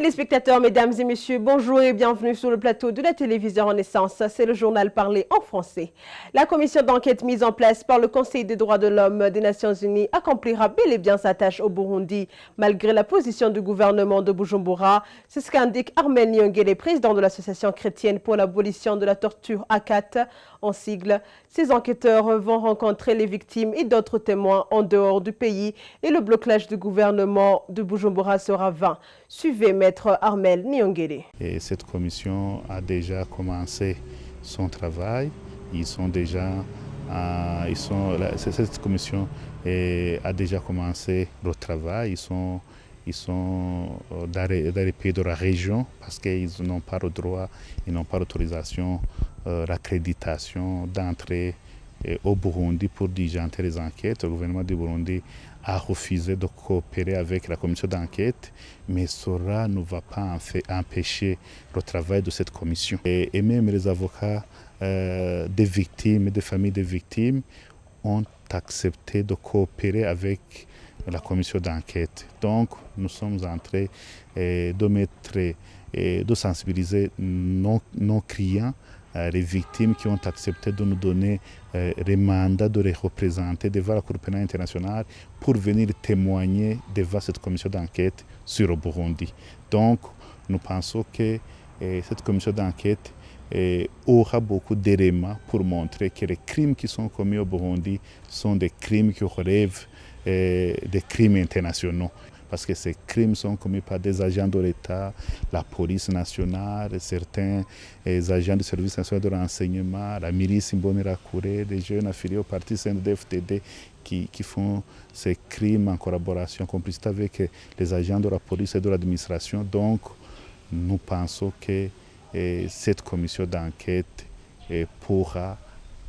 téléspectateurs, mesdames et messieurs, bonjour et bienvenue sur le plateau de la télévision Renaissance. C'est le journal parlé en français. La commission d'enquête mise en place par le Conseil des droits de l'homme des Nations Unies accomplira bel et bien sa tâche au Burundi, malgré la position du gouvernement de Bujumbura. C'est ce qu'indique Armel Nyongele, président de l'association chrétienne pour l'abolition de la torture ACAT, en sigle. Ces enquêteurs vont rencontrer les victimes et d'autres témoins en dehors du pays et le blocage du gouvernement de Bujumbura sera vain. Suivez Maître Armel Nyongele. Et cette commission a déjà commencé son travail. Cette commission a déjà commencé le travail. Ils sont dans les pays de la région parce qu'ils n'ont pas le droit, ils n'ont pas l'autorisation, l'accréditation d'entrer au Burundi pour diligenter les enquêtes. Le gouvernement du Burundi a refusé de coopérer avec la commission d'enquête, mais cela ne va pas empêcher le travail de cette commission. Et même les avocats des victimes et des familles des victimes ont accepté de coopérer avec la commission d'enquête. Donc, nous sommes en train de sensibiliser nos clients, les victimes qui ont accepté de nous donner les mandats de les représenter devant la Cour pénale internationale pour venir témoigner devant cette commission d'enquête sur le Burundi. Donc, nous pensons que cette commission d'enquête aura beaucoup d'éléments pour montrer que les crimes qui sont commis au Burundi sont des crimes qui relèvent des crimes internationaux. Parce que ces crimes sont commis par des agents de l'État, la police nationale, certains agents du service national de renseignement, la milice Imbonerakure, les jeunes affiliés au parti CNDD-FDD qui font ces crimes en collaboration, complicité avec les agents de la police et de l'administration. Donc, nous pensons que cette commission d'enquête pourra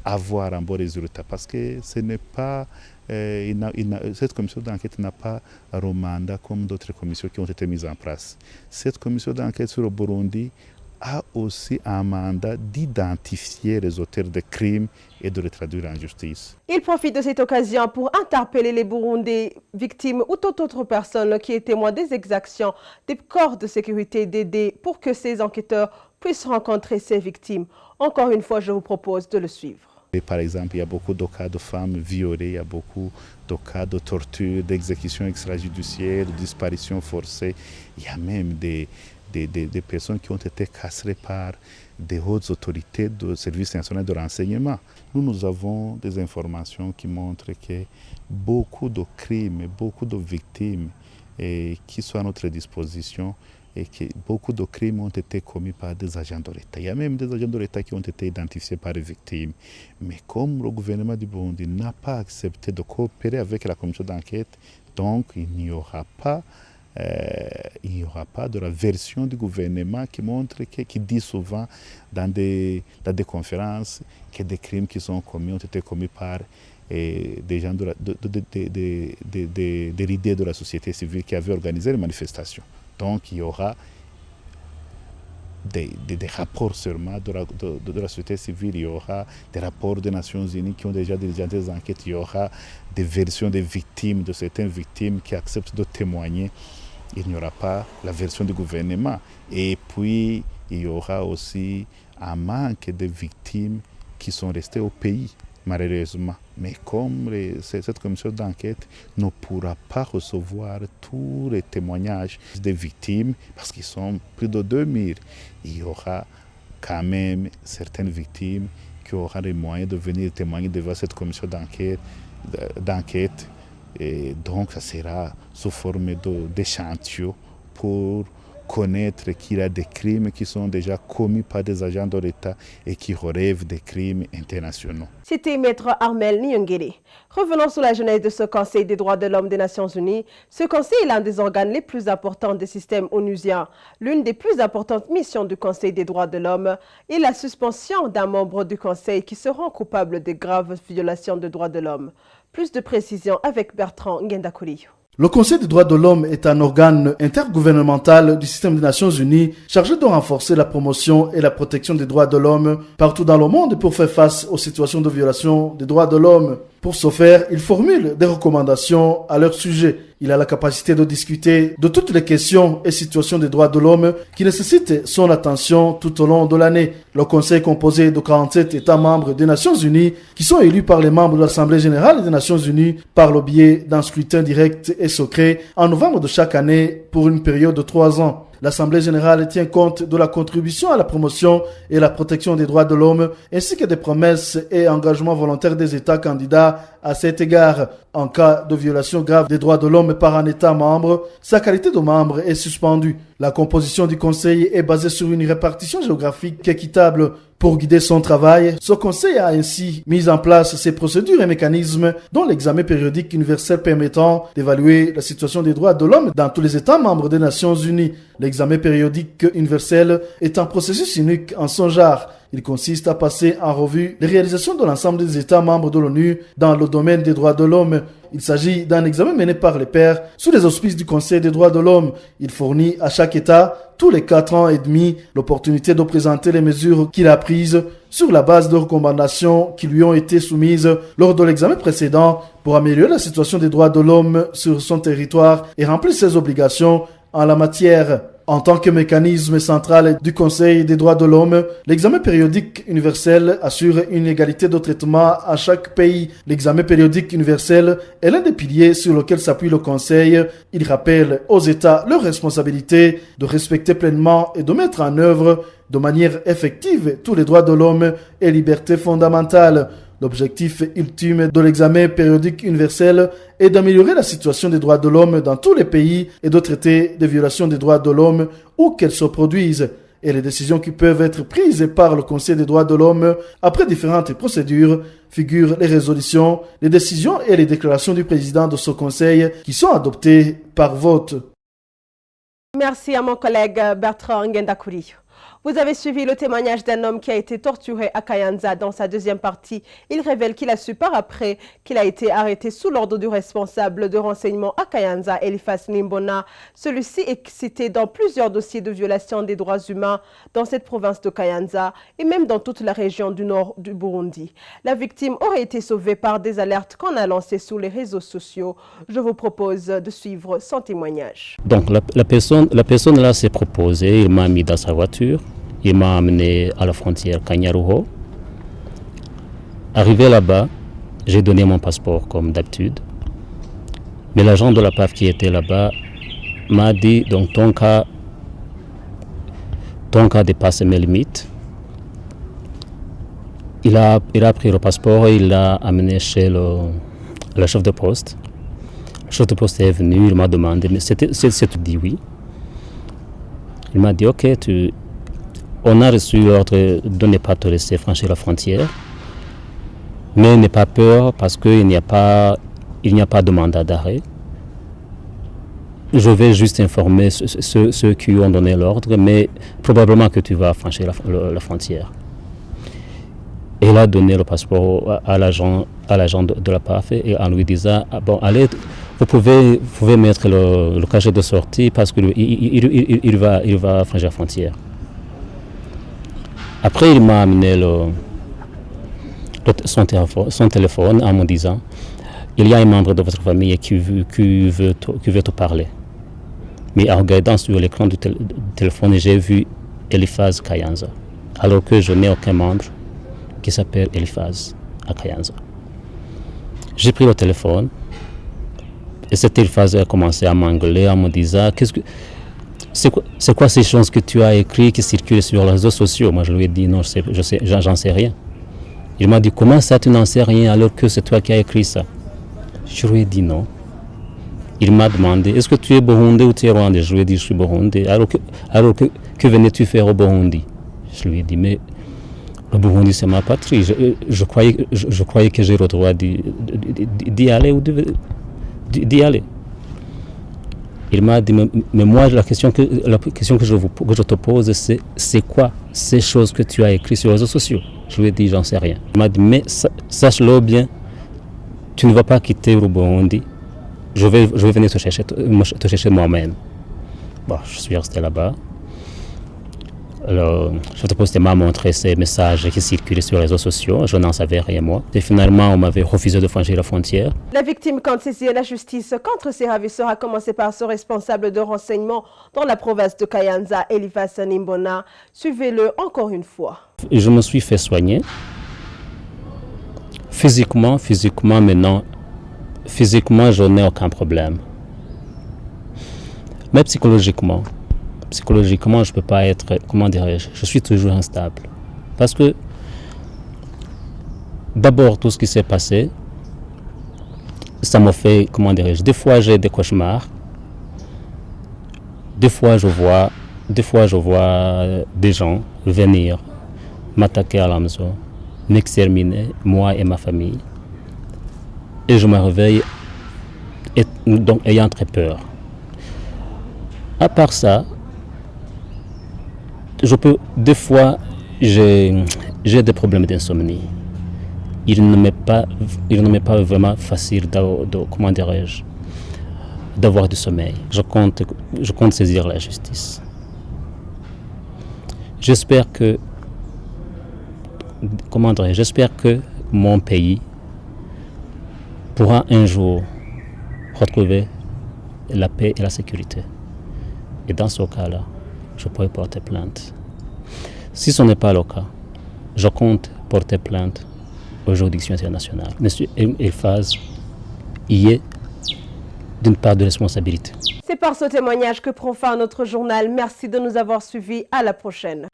avoir un bon résultat parce que ce n'est pas cette commission d'enquête n'a pas un mandat comme d'autres commissions qui ont été mises en place. Cette commission d'enquête sur le Burundi a aussi un mandat d'identifier les auteurs de crimes et de les traduire en justice. Il profite de cette occasion pour interpeller les Burundais, victimes ou toute autre personne qui est témoin des exactions des corps de sécurité d'aider pour que ces enquêteurs puissent rencontrer ces victimes. Encore une fois, je vous propose de le suivre. Et par exemple, il y a beaucoup de cas de femmes violées, il y a beaucoup de cas de torture, d'exécution extrajudiciaire, de disparition forcée. Il y a même des personnes qui ont été castrées par des hautes autorités du service national de renseignement. Nous avons des informations qui montrent que beaucoup de crimes, beaucoup de victimes qui sont à notre disposition et que beaucoup de crimes ont été commis par des agents de l'État. Il y a même des agents de l'État qui ont été identifiés par les victimes. Mais comme le gouvernement du Burundi n'a pas accepté de coopérer avec la commission d'enquête, donc il n'y aura pas de la version du gouvernement qui montre, qui dit souvent dans des conférences que des crimes qui sont commis ont été commis par des gens des leaders de la société civile qui avaient organisé les manifestations. Donc il y aura des rapports seulement de la société civile, il y aura des rapports des Nations Unies qui ont déjà dirigé des enquêtes, il y aura des versions des victimes, de certaines victimes qui acceptent de témoigner. Il n'y aura pas la version du gouvernement. Et puis, il y aura aussi un manque de victimes qui sont restées au pays, malheureusement. Mais comme cette commission d'enquête ne pourra pas recevoir tous les témoignages des victimes, parce qu'ils sont plus de 2000, il y aura quand même certaines victimes qui auront les moyens de venir témoigner devant cette commission d'enquête. Et donc, ça sera sous forme d'échantillons pour connaître qu'il y a des crimes qui sont déjà commis par des agents de l'État et qui relèvent des crimes internationaux. C'était Maître Armel Nyongele. Revenons sur la genèse de ce Conseil des droits de l'homme des Nations Unies. Ce Conseil est l'un des organes les plus importants des systèmes onusiens. L'une des plus importantes missions du Conseil des droits de l'homme est la suspension d'un membre du Conseil qui se rend coupable de graves violations des droits de l'homme. Plus de précisions avec Bertrand Ngendakuriyo. Le Conseil des droits de l'homme est un organe intergouvernemental du système des Nations Unies chargé de renforcer la promotion et la protection des droits de l'homme partout dans le monde pour faire face aux situations de violation des droits de l'homme. Pour ce faire, il formule des recommandations à leur sujet. Il a la capacité de discuter de toutes les questions et situations des droits de l'homme qui nécessitent son attention tout au long de l'année. Le Conseil est composé de 47 États membres des Nations Unies qui sont élus par les membres de l'Assemblée générale des Nations Unies par le biais d'un scrutin direct et secret en novembre de chaque année pour une période de 3 ans. L'Assemblée générale tient compte de la contribution à la promotion et la protection des droits de l'homme, ainsi que des promesses et engagements volontaires des États candidats à cet égard. En cas de violation grave des droits de l'homme par un État membre, sa qualité de membre est suspendue. La composition du Conseil est basée sur une répartition géographique équitable. Pour guider son travail, ce Conseil a ainsi mis en place ses procédures et mécanismes, dont l'examen périodique universel permettant d'évaluer la situation des droits de l'homme dans tous les États membres des Nations Unies. L'examen périodique universel est un processus unique en son genre. Il consiste à passer en revue les réalisations de l'ensemble des États membres de l'ONU dans le domaine des droits de l'homme. Il s'agit d'un examen mené par les pairs sous les auspices du Conseil des droits de l'homme. Il fournit à chaque État, tous les 4 ans et demi, l'opportunité de présenter les mesures qu'il a prises sur la base de recommandations qui lui ont été soumises lors de l'examen précédent pour améliorer la situation des droits de l'homme sur son territoire et remplir ses obligations en la matière. En tant que mécanisme central du Conseil des droits de l'homme, l'examen périodique universel assure une égalité de traitement à chaque pays. L'examen périodique universel est l'un des piliers sur lesquels s'appuie le Conseil. Il rappelle aux États leur responsabilité de respecter pleinement et de mettre en œuvre de manière effective tous les droits de l'homme et libertés fondamentales. L'objectif ultime de l'examen périodique universel est d'améliorer la situation des droits de l'homme dans tous les pays et de traiter des violations des droits de l'homme où qu'elles se produisent. Et les décisions qui peuvent être prises par le Conseil des droits de l'homme après différentes procédures figurent les résolutions, les décisions et les déclarations du président de ce Conseil qui sont adoptées par vote. Merci à mon collègue Bertrand Ngendakouri. Vous avez suivi le témoignage d'un homme qui a été torturé à Kayanza. Dans sa deuxième partie, il révèle qu'il a su par après qu'il a été arrêté sous l'ordre du responsable de renseignement à Kayanza, Eliphas Nimbona. Celui-ci est cité dans plusieurs dossiers de violation des droits humains dans cette province de Kayanza et même dans toute la région du nord du Burundi. La victime aurait été sauvée par des alertes qu'on a lancées sur les réseaux sociaux. Je vous propose de suivre son témoignage. Donc la personne là s'est proposée, il m'a mis dans sa voiture. Il m'a amené à la frontière Kanyaruho. Arrivé là-bas, j'ai donné mon passeport comme d'habitude. Mais l'agent de la PAF qui était là-bas m'a dit, donc ton cas dépasse mes limites. Il a pris le passeport et il l'a amené chez le chef de poste. Le chef de poste est venu, il m'a demandé, mais c'est dit oui. Il m'a dit, ok, on a reçu l'ordre de ne pas te laisser franchir la frontière, mais n'aie pas peur parce qu'il n'y a pas de mandat d'arrêt. Je vais juste informer ceux qui ont donné l'ordre, mais probablement que tu vas franchir la frontière. Et il a donné le passeport à l'agent de la PAF et en lui disant bon, allez, vous pouvez mettre le cachet de sortie parce qu'il va franchir la frontière. Après, il m'a amené son téléphone en me disant il y a un membre de votre famille qui veut te parler. Mais en regardant sur l'écran du téléphone, j'ai vu Eliphas Kayanza, alors que je n'ai aucun membre qui s'appelle Eliphas à Kayanza. J'ai pris le téléphone et cet Eliphas a commencé à m'engueuler en me disant c'est quoi ces choses que tu as écrites qui circulent sur les réseaux sociaux? Moi je lui ai dit non, j'en sais rien. Il m'a dit comment ça tu n'en sais rien alors que c'est toi qui as écrit ça? Je lui ai dit non. Il m'a demandé est-ce que tu es burundais ou tu es rwandais? Je lui ai dit je suis burundais. Alors que venais-tu faire au Burundi? Je lui ai dit mais le Burundi c'est ma patrie. Je croyais que j'ai le droit d'y aller ou d'y aller. Il m'a dit, mais moi, la question que je te pose, c'est quoi ces choses que tu as écrites sur les réseaux sociaux? Je lui ai dit, j'en sais rien. Il m'a dit, mais sache-le bien, tu ne vas pas quitter le Burundi. Je vais venir te chercher moi-même. Bon, je suis resté là-bas. Le chef de poste m'a montré ces messages qui circulaient sur les réseaux sociaux. Je n'en savais rien, moi. Et finalement, on m'avait refusé de franchir la frontière. La victime compte saisir la justice contre ses ravisseurs, a commencé par ce responsable de renseignement dans la province de Kayanza, Elifas Nimbona. Suivez-le encore une fois. Je me suis fait soigner. Physiquement maintenant, je n'ai aucun problème. Mais psychologiquement, je ne peux pas être, je suis toujours instable. Parce que, d'abord, tout ce qui s'est passé, ça me fait, des fois j'ai des cauchemars, des fois je vois des gens venir m'attaquer à la maison, m'exterminer, moi et ma famille. Et je me réveille donc ayant très peur. À part ça, des fois, j'ai des problèmes d'insomnie. Il ne m'est pas vraiment facile d'avoir du sommeil. Je compte saisir la justice. J'espère que mon pays pourra un jour retrouver la paix et la sécurité. Et dans ce cas-là, je pourrais porter plainte. Si ce n'est pas le cas, je compte porter plainte aux juridictions internationales. Monsieur Elifas y est d'une part de responsabilité. C'est par ce témoignage que prend fin notre journal. Merci de nous avoir suivis. À la prochaine.